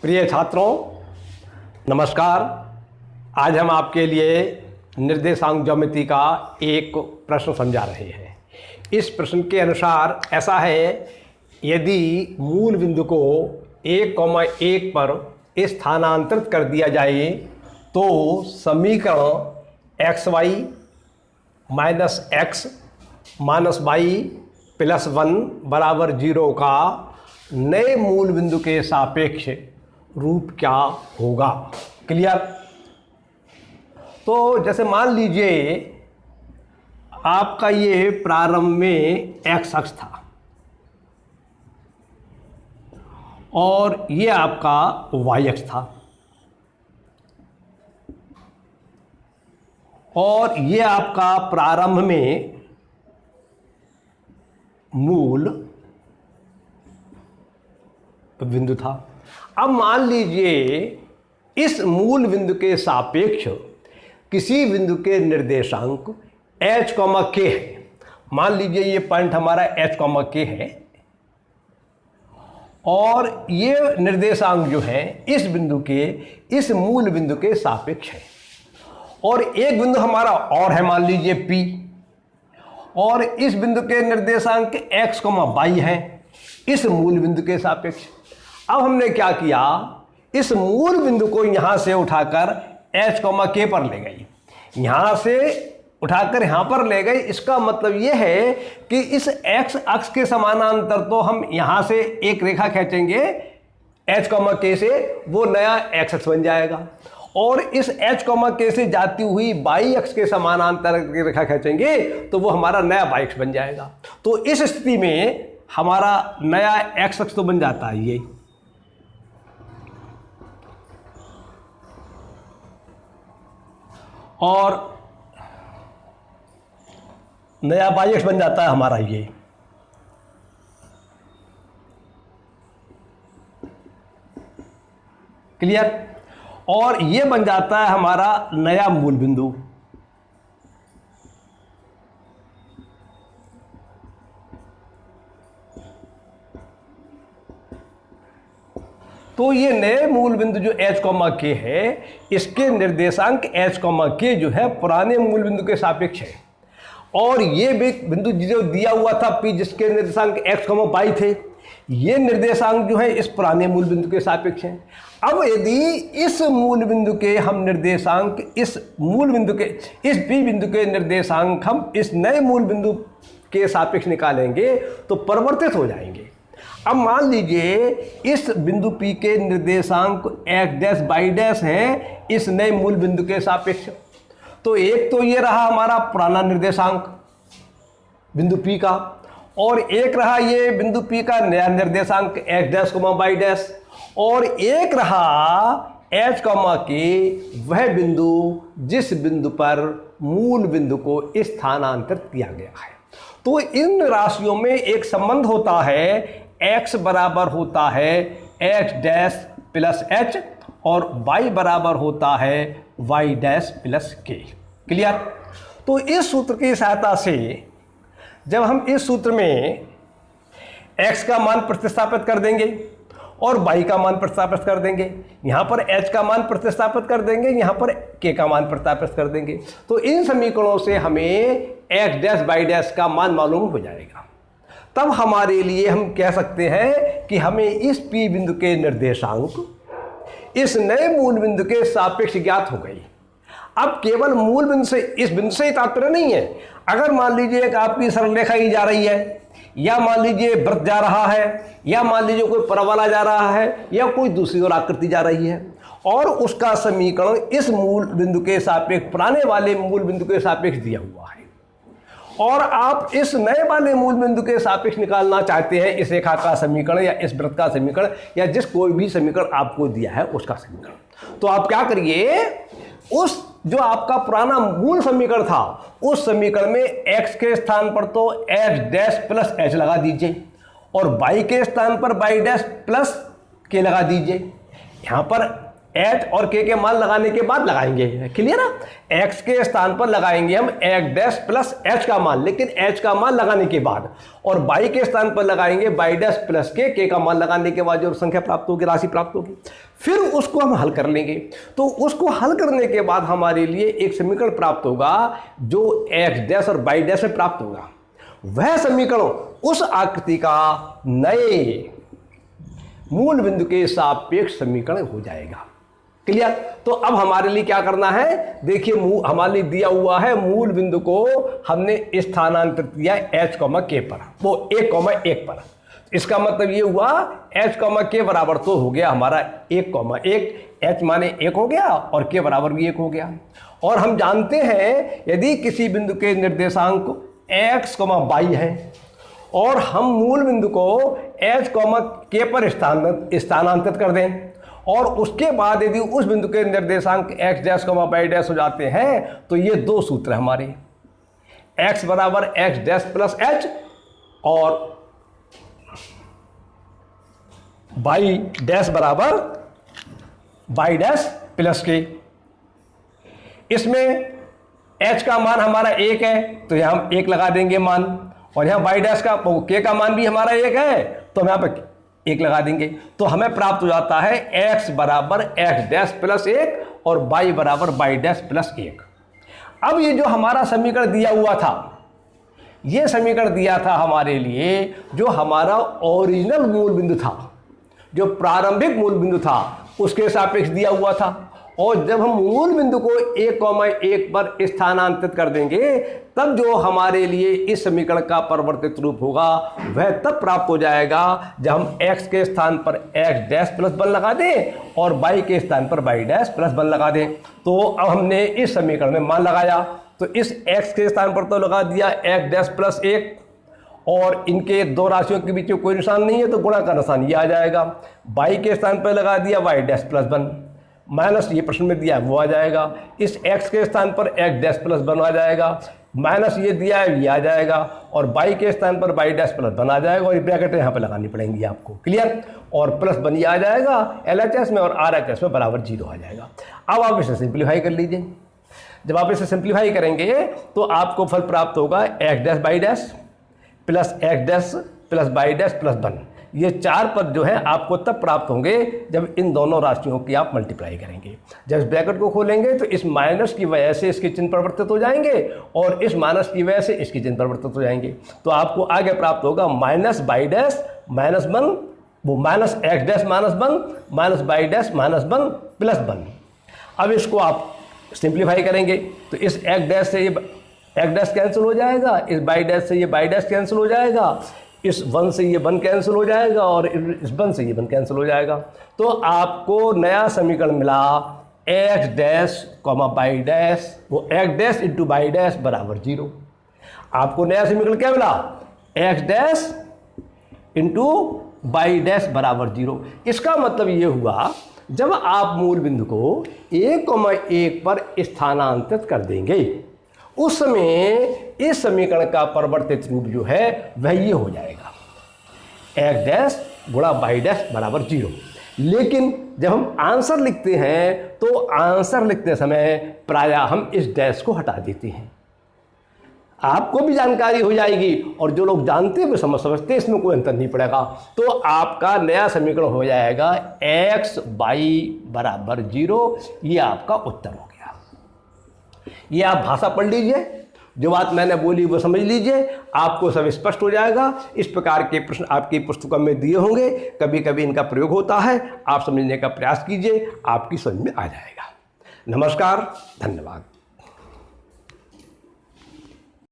प्रिय छात्रों, नमस्कार। आज हम आपके लिए निर्देशांक ज्योमेट्री का एक प्रश्न समझा रहे हैं। इस प्रश्न के अनुसार ऐसा है, यदि मूल बिंदु को 1,1 पर स्थानांतरित कर दिया जाए तो समीकरण xy minus x minus y plus 1 बराबर 0 का नए मूल बिंदु के सापेक्ष रूप क्या होगा। क्लियर? तो जैसे मान लीजिए आपका ये प्रारंभ में x अक्ष था और ये आपका y अक्ष था और ये आपका प्रारंभ में मूल बिंदु था। अब मान लीजिए इस मूल बिंदु के सापेक्ष किसी बिंदु के निर्देशांक h, k है। मान लीजिए ये पॉइंट हमारा h, k है और ये निर्देशांक जो है इस बिंदु के इस मूल बिंदु के सापेक्ष है और एक बिंदु हमारा और है, मान लीजिए P, और इस बिंदु के निर्देशांक x, y है इस मूल बिंदु के सापेक्ष। अब हमने क्या किया, इस मूल बिंदु को यहां से उठाकर h, k पर ले गई, यहां से उठाकर यहां पर ले गई। इसका मतलब यह है कि इस x अक्ष के समानांतर तो हम यहां से एक रेखा खींचेंगे h, k से, वो नया x अक्ष बन जाएगा और इस h, k से जाती हुई y अक्ष के समानांतर रेखा खींचेंगे तो वो हमारा नया y अक्ष बन जाएगा। तो इस स्थिति में हमारा नया x अक्ष तो बन जाता है ये, और नया y अक्ष बन जाता है हमारा ये। क्लियर? और ये बन जाता है हमारा नया मूल बिंदु। तो ये नए मूल बिंदु जो h, k है, इसके निर्देशांक h, k जो है पुराने मूल बिंदु के सापेक्ष है और ये भी बिंदु जो दिया हुआ था P, जिसके निर्देशांक x, y थे, ये निर्देशांक जो है इस पुराने मूल बिंदु के सापेक्ष हैं। अब यदि इस मूल बिंदु के हम निर्देशांक इस मूल बिंदु के इस P बिंदु के निर्देशांक हम इस नए मूल बिंदु के सापेक्ष निकालेंगे तो परिवर्तित हो जाएंगे। अब मान लीजिए इस बिंदु P के निर्देशांक x y है इस नए मूल बिंदु के सापेक्ष। तो एक तो ये रहा हमारा पुराना निर्देशांक बिंदु P का, और एक रहा ये बिंदु P का नया निर्देशांक x y, और एक रहा h, k, वह बिंदु जिस बिंदु पर मूल बिंदु को स्थानांतरित किया गया है। तो इन राशियों में एक संबंध होता है, x बराबर होता है x प्लस h और y बराबर होता है y प्लस k। क्लियर? तो इस सूत्र की सहायता से जब हम इस सूत्र में x का मान प्रतिस्थापित कर देंगे और y का मान प्रतिस्थापित कर देंगे, यहाँ पर h का मान प्रतिस्थापित कर देंगे, यहाँ पर k का मान प्रतिस्थापित कर देंगे, तो इन समीकरणों से हमें x y का मान मालूम हो जाएगा। तब हमारे लिए हम कह सकते हैं कि हमें इस P बिंदु के निर्देशांक इस नए मूल बिंदु के सापेक्ष ज्ञात हो गई। अब केवल मूल बिंदु से, इस बिंदु से ही तात्पर्य नहीं है। अगर मान लीजिए एक आपकी सरल रेखा ही जा रही है, या मान लीजिए वृत्त जा रहा है, या मान लीजिए कोई परवलय जा रहा है, या कोई दूसरी और आकृति जा रही है और उसका समीकरण इस मूल बिंदु के सापेक्ष, पुराने वाले मूल बिंदु के सापेक्ष दिया हुआ है, और आप इस नए वाले मूल बिंदु के सापेक्ष निकालना चाहते हैं इस रेखा का समीकरण या इस वृत्त का समीकरण या जिस कोई भी समीकरण आपको दिया है उसका समीकरण, तो आप क्या करिए, उस जो आपका पुराना मूल समीकरण था उस समीकरण में x के स्थान पर तो x प्लस h लगा दीजिए और y के स्थान पर y प्लस k लगा दीजिए। यहाँ पर एच और के मान लगाने के बाद लगाएंगे, क्लियर ना। एक्स के स्थान पर लगाएंगे हम एक्स डैश प्लस एच का मान, लेकिन एच का मान लगाने के बाद, और बाई के स्थान पर लगाएंगे बाई डैश प्लस के का मान लगाने के बाद जो संख्या प्राप्त होगी, राशि प्राप्त होगी, फिर उसको हम हल कर लेंगे। तो उसको हल करने के बाद हमारे लिए एक समीकरण प्राप्त होगा जो एक्स डैश और बाई डैश में प्राप्त होगा। वह समीकरण उस आकृति का नए मूल बिंदु के सापेक्ष समीकरण हो जाएगा, क्लियर। तो अब हमारे लिए क्या करना है, देखिए हमारे लिए दिया हुआ है मूल बिंदु को हमने स्थानांतरित किया h, k पर, वो 1,1 पर। इसका मतलब ये हुआ h, k बराबर तो हो गया हमारा 1,1, h माने 1 हो गया और k बराबर भी 1 हो गया। और हम जानते हैं यदि किसी बिंदु के निर्देशांक x, y है और हम मूल बिंदु को h, k पर स्थानांतरित कर दें, और उसके बाद यदि उस बिंदु के निर्देशांक x डैश, y डैश हो जाते हैं, तो ये दो सूत्र हमारे, x बराबर x डैश प्लस h और y डैश बराबर y डैश प्लस k। इसमें h का मान हमारा 1 है तो यहाँ हम 1 लगा देंगे मान, और यहाँ y डैश का k का मान भी हमारा 1 है तो हम यहाँ पर 1 लगा देंगे। तो हमें प्राप्त हो जाता है x बराबर x डैश प्लस 1 और y बराबर y डैश प्लस 1। अब ये जो हमारा समीकरण दिया हुआ था, ये समीकरण दिया था हमारे लिए जो हमारा ओरिजिनल मूल बिंदु था, जो प्रारंभिक मूल बिंदु था, उसके सापेक्ष दिया हुआ था। और जब हम मूल बिंदु को 1,1 पर स्थानांतरित कर देंगे, तब जो हमारे लिए इस समीकरण का परिवर्तित रूप होगा वह तब प्राप्त हो जाएगा जब हम x के स्थान पर x डैश प्लस 1 लगा दें और y के स्थान पर y डैश प्लस 1 लगा दें। तो अब हमने इस समीकरण में मान लगाया, तो इस x के स्थान पर तो लगा दिया x डैश प्लस 1, और इनके दो राशियों के बीच में कोई निशान नहीं है तो गुणा का निशान ये आ जाएगा। y के स्थान पर लगा दिया y डैश प्लस 1 माइनस ये प्रश्न में दिया है वो आ जाएगा। इस x के स्थान पर x डैश प्लस 1 आ जाएगा, माइनस ये दिया है ये आ जाएगा, और y के स्थान पर y डैश प्लस 1 आ जाएगा, और ये ब्रैकेट यहाँ पे लगानी पड़ेंगी आपको, क्लियर। और प्लस 1 ये आ जाएगा LHS में और RHS में बराबर 0 आ जाएगा। अब आप इसे सिंप्लीफाई कर लीजिए। जब आप इसे सिंप्लीफाई करेंगे तो आपको फल प्राप्त होगा x dash by dash plus x dash plus by dash plus 1। ये 4 पद जो है आपको तब प्राप्त होंगे जब इन दोनों राशियों की आप मल्टीप्लाई करेंगे। जब इस ब्रैकेट को खोलेंगे तो इस माइनस की वजह से इसके चिन्ह परिवर्तित हो जाएंगे, और इस माइनस की वजह से इसके चिन्ह परिवर्तित हो जाएंगे। तो आपको आगे प्राप्त होगा माइनस बाई डैश माइनस 1, वो minus x dash minus 1 minus by dash minus 1 plus 1। अब इसको आप सिंप्लीफाई करेंगे तो इस x डैश से ये x डैश कैंसिल हो जाएगा, इस बाई डैश से ये बाई डैश कैंसिल हो जाएगा, इस 1 से ये 1 कैंसिल हो जाएगा, और इस 1 से ये 1 कैंसिल हो जाएगा। तो आपको नया समीकरण मिला x डैश बाई डैश, वो x dash into by dash बराबर 0। आपको नया समीकरण क्या मिला, x dash into by dash बराबर 0। इसका मतलब ये हुआ जब आप मूल बिंदु को 1,1 पर स्थानांतरित कर देंगे, उस समय इस समीकरण का परिवर्तित रूप जो है वह ये हो जाएगा x डैश गुणा बाई डैश बराबर 0। लेकिन जब हम आंसर लिखते हैं तो आंसर लिखते समय प्रायः हम इस डैश को हटा देते हैं। आपको भी जानकारी हो जाएगी और जो लोग जानते हैं समझते इसमें कोई अंतर नहीं पड़ेगा। तो आपका नया समीकरण हो जाएगा x बाई बराबर 0। ये आपका उत्तर हो गया। ये आप भाषा पढ़ लीजिए, जो बात मैंने बोली वो समझ लीजिए, आपको सब स्पष्ट हो जाएगा। इस प्रकार के प्रश्न आपकी पुस्तकों में दिए होंगे, कभी कभी इनका प्रयोग होता है, आप समझने का प्रयास कीजिए, आपकी समझ में आ जाएगा। नमस्कार, धन्यवाद।